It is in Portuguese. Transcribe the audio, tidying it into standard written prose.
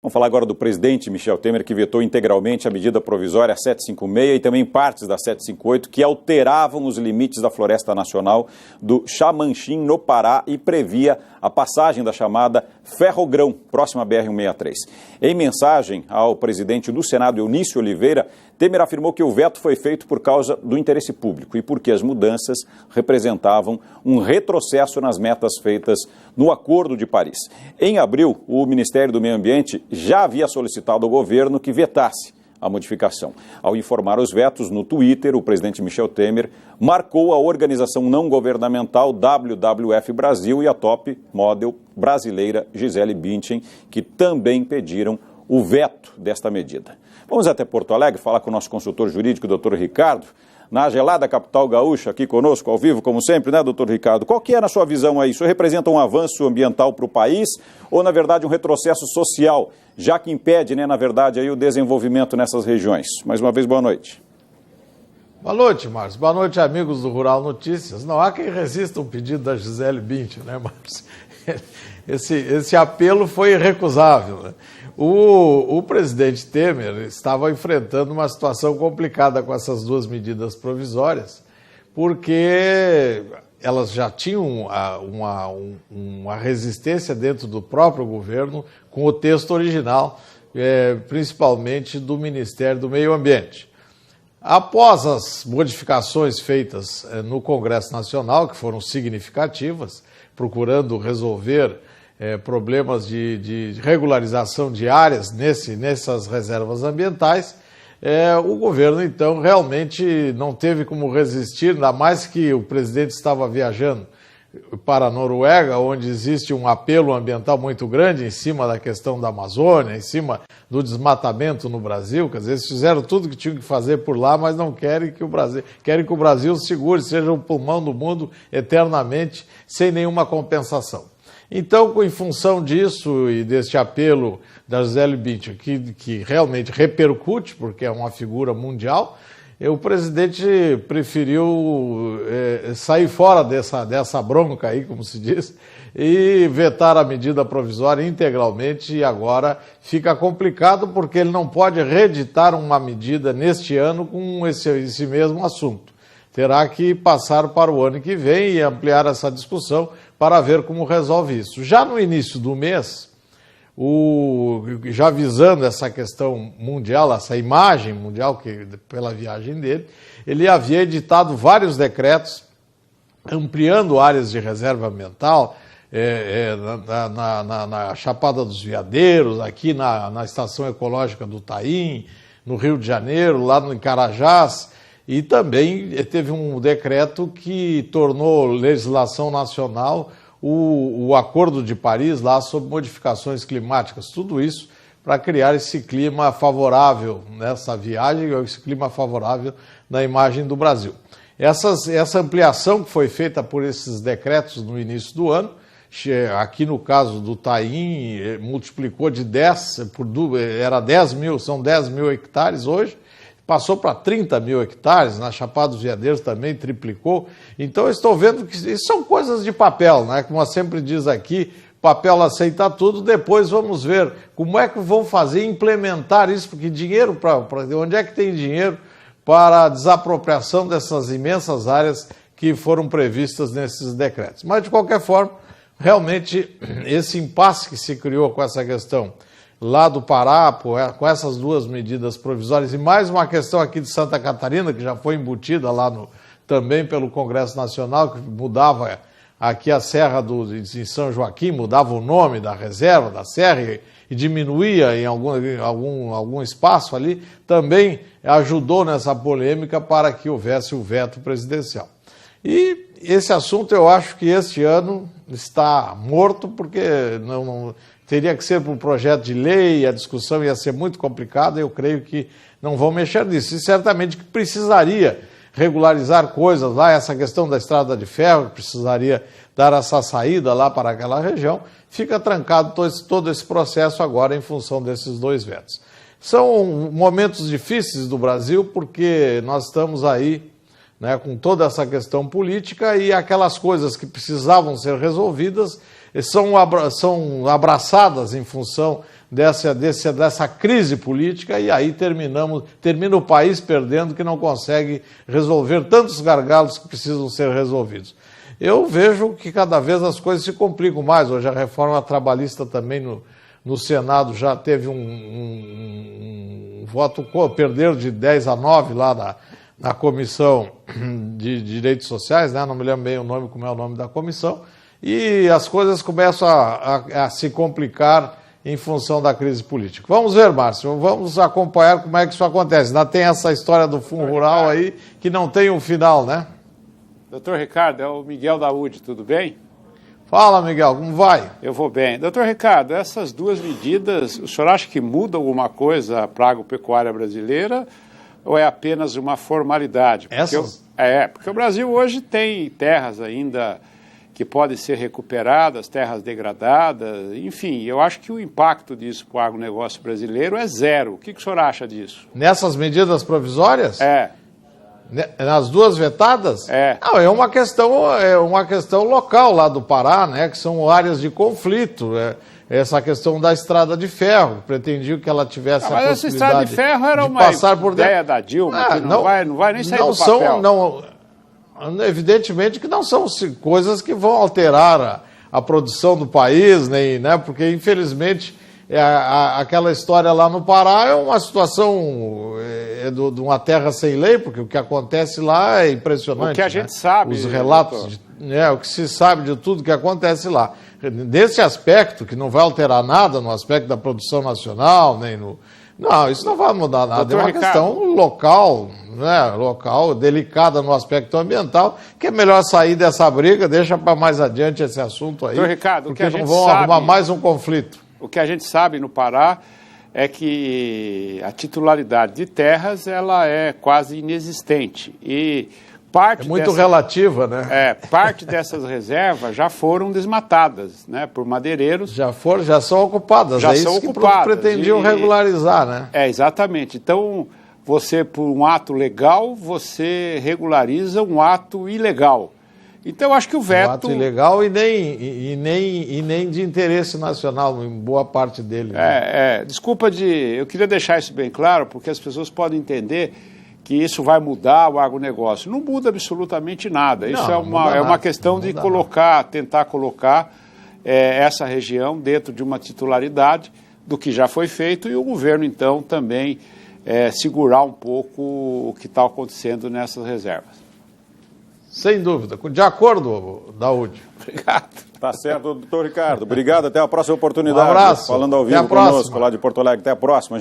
Vamos falar agora do presidente Michel Temer, que vetou integralmente a medida provisória 756 e também partes da 758, que alteravam os limites da Floresta Nacional do Xamanchim, no Pará, e previa a passagem da chamada Ferrogrão, próxima à BR-163. Em mensagem ao presidente do Senado, Eunício Oliveira, Temer afirmou que o veto foi feito por causa do interesse público e porque as mudanças representavam um retrocesso nas metas feitas no Acordo de Paris. Em abril, o Ministério do Meio Ambiente já havia solicitado ao governo que vetasse a modificação. Ao informar os vetos no Twitter, o presidente Michel Temer marcou a organização não governamental WWF Brasil e a top model brasileira Gisele Bündchen, que também pediram o veto desta medida. Vamos até Porto Alegre falar com o nosso consultor jurídico, o doutor Ricardo, na gelada capital gaúcha, aqui conosco, ao vivo, como sempre, né, doutor Ricardo? Qual que é, na sua visão, aí? Isso representa um avanço ambiental para o país ou, na verdade, um retrocesso social, já que impede, né, na verdade, aí, o desenvolvimento nessas regiões? Mais uma vez, boa noite. Boa noite, Márcio. Boa noite, amigos do Rural Notícias. Não há quem resista um pedido da Gisele Bündchen, né, Márcio? Esse apelo foi irrecusável, né? O presidente Temer estava enfrentando uma situação complicada com essas duas medidas provisórias, porque elas já tinham uma resistência dentro do próprio governo com o texto original, principalmente do Ministério do Meio Ambiente. Após as modificações feitas no Congresso Nacional, que foram significativas, procurando resolver problemas de regularização de áreas nessas reservas ambientais, o governo, então, realmente não teve como resistir, ainda mais que o presidente estava viajando para a Noruega, onde existe um apelo ambiental muito grande em cima da questão da Amazônia, em cima do desmatamento no Brasil. Quer dizer, eles fizeram tudo que tinham que fazer por lá, mas não querem que o Brasil segure, seja o pulmão do mundo eternamente, sem nenhuma compensação. Então, em função disso e deste apelo da Gisele Bündchen, que realmente repercute, porque é uma figura mundial, o presidente preferiu sair fora dessa bronca aí, como se diz, e vetar a medida provisória integralmente, e agora fica complicado porque ele não pode reeditar uma medida neste ano com esse mesmo assunto. Terá que passar para o ano que vem e ampliar essa discussão para ver como resolve isso. Já no início do mês, já visando essa questão mundial, essa imagem mundial pela viagem dele, ele havia editado vários decretos ampliando áreas de reserva ambiental na Chapada dos Veadeiros, aqui na Estação Ecológica do Taim, no Rio de Janeiro, lá no Carajás. E também teve um decreto que tornou legislação nacional o Acordo de Paris lá sobre modificações climáticas. Tudo isso para criar esse clima favorável nessa viagem, esse clima favorável na imagem do Brasil. Essa ampliação que foi feita por esses decretos no início do ano, aqui no caso do Taim, multiplicou de 10, era 10 mil, são 10 mil hectares hoje, passou para 30 mil hectares, na Chapada dos Veadeiros também triplicou. Então eu estou vendo que isso são coisas de papel, né? Como sempre diz aqui, papel aceita tudo, depois vamos ver como é que vão fazer implementar isso, porque dinheiro, onde é que tem dinheiro para a desapropriação dessas imensas áreas que foram previstas nesses decretos. Mas, de qualquer forma, realmente esse impasse que se criou com essa questão lá do Pará, com essas duas medidas provisórias, e mais uma questão aqui de Santa Catarina, que já foi embutida lá também pelo Congresso Nacional, que mudava aqui a Serra de São Joaquim, mudava o nome da reserva, da serra, e diminuía em algum espaço ali, também ajudou nessa polêmica para que houvesse o veto presidencial. E esse assunto eu acho que este ano está morto, porque não teria que ser por um projeto de lei, a discussão ia ser muito complicada, eu creio que não vão mexer nisso. E certamente que precisaria regularizar coisas lá, essa questão da estrada de ferro, que precisaria dar essa saída lá para aquela região, fica trancado todo esse processo agora em função desses dois vetos. São momentos difíceis do Brasil, porque nós estamos aí, né, com toda essa questão política, e aquelas coisas que precisavam ser resolvidas são abraçadas em função dessa crise política, e aí termina o país perdendo, que não consegue resolver tantos gargalos que precisam ser resolvidos. Eu vejo que cada vez as coisas se complicam mais. Hoje a reforma trabalhista também no Senado já teve um voto, perder de 10-9 lá na Comissão de Direitos Sociais, né? Não me lembro bem o nome, como é o nome da comissão, e as coisas começam a se complicar em função da crise política. Vamos ver, Márcio, vamos acompanhar como é que isso acontece. Ainda tem essa história do Fundo Rural aí, que não tem um final, né? Doutor Ricardo, é o Miguel Daúde, tudo bem? Fala, Miguel, como vai? Eu vou bem. Doutor Ricardo, essas duas medidas, o senhor acha que muda alguma coisa para a agropecuária brasileira ou é apenas uma formalidade? Porque o Brasil hoje tem terras ainda que podem ser recuperadas, terras degradadas, enfim, eu acho que o impacto disso para o agronegócio brasileiro é zero. O que o senhor acha disso? Nessas medidas provisórias? É. Nas duas vetadas? É. Não, é uma questão local lá do Pará, né, que são áreas de conflito. Essa questão da estrada de ferro, pretendiam que ela tivesse a possibilidade essa estrada de ferro era uma ideia da Dilma, que não vai nem sair do papel. Evidentemente que não são coisas que vão alterar a produção do país, nem, né, porque infelizmente aquela história lá no Pará é uma situação de uma terra sem lei, porque o que acontece lá é impressionante. O que a gente sabe. Os relatos, o que se sabe de tudo que acontece lá. Desse aspecto, que não vai alterar nada no aspecto da produção nacional, nem no... Não, isso não vai mudar nada. Doutor é uma questão local, né, local, delicada no aspecto ambiental, que é melhor sair dessa briga, deixa para mais adiante esse assunto aí, doutor Ricardo, porque não vão arrumar mais um conflito. O que a gente sabe no Pará é que a titularidade de terras ela é quase inexistente e parte relativa, né? Parte dessas reservas já foram desmatadas, né, por madeireiros. Já são ocupadas. Já são ocupadas. Que pretendiam regularizar, né? Exatamente. Então, você por um ato legal, você regulariza um ato ilegal. Então, eu acho que o veto... Um ato ilegal e nem de interesse nacional, em boa parte dele. Né? Desculpa eu queria deixar isso bem claro, porque as pessoas podem entender que isso vai mudar o agronegócio. Não muda absolutamente nada. Isso é uma questão de tentar colocar essa região dentro de uma titularidade do que já foi feito e o governo, então, também segurar um pouco o que está acontecendo nessas reservas. Sem dúvida. De acordo, Daúde. Obrigado. Tá certo, doutor Ricardo. Obrigado. Até a próxima oportunidade. Um abraço. Falando ao vivo conosco lá de Porto Alegre. Até a próxima.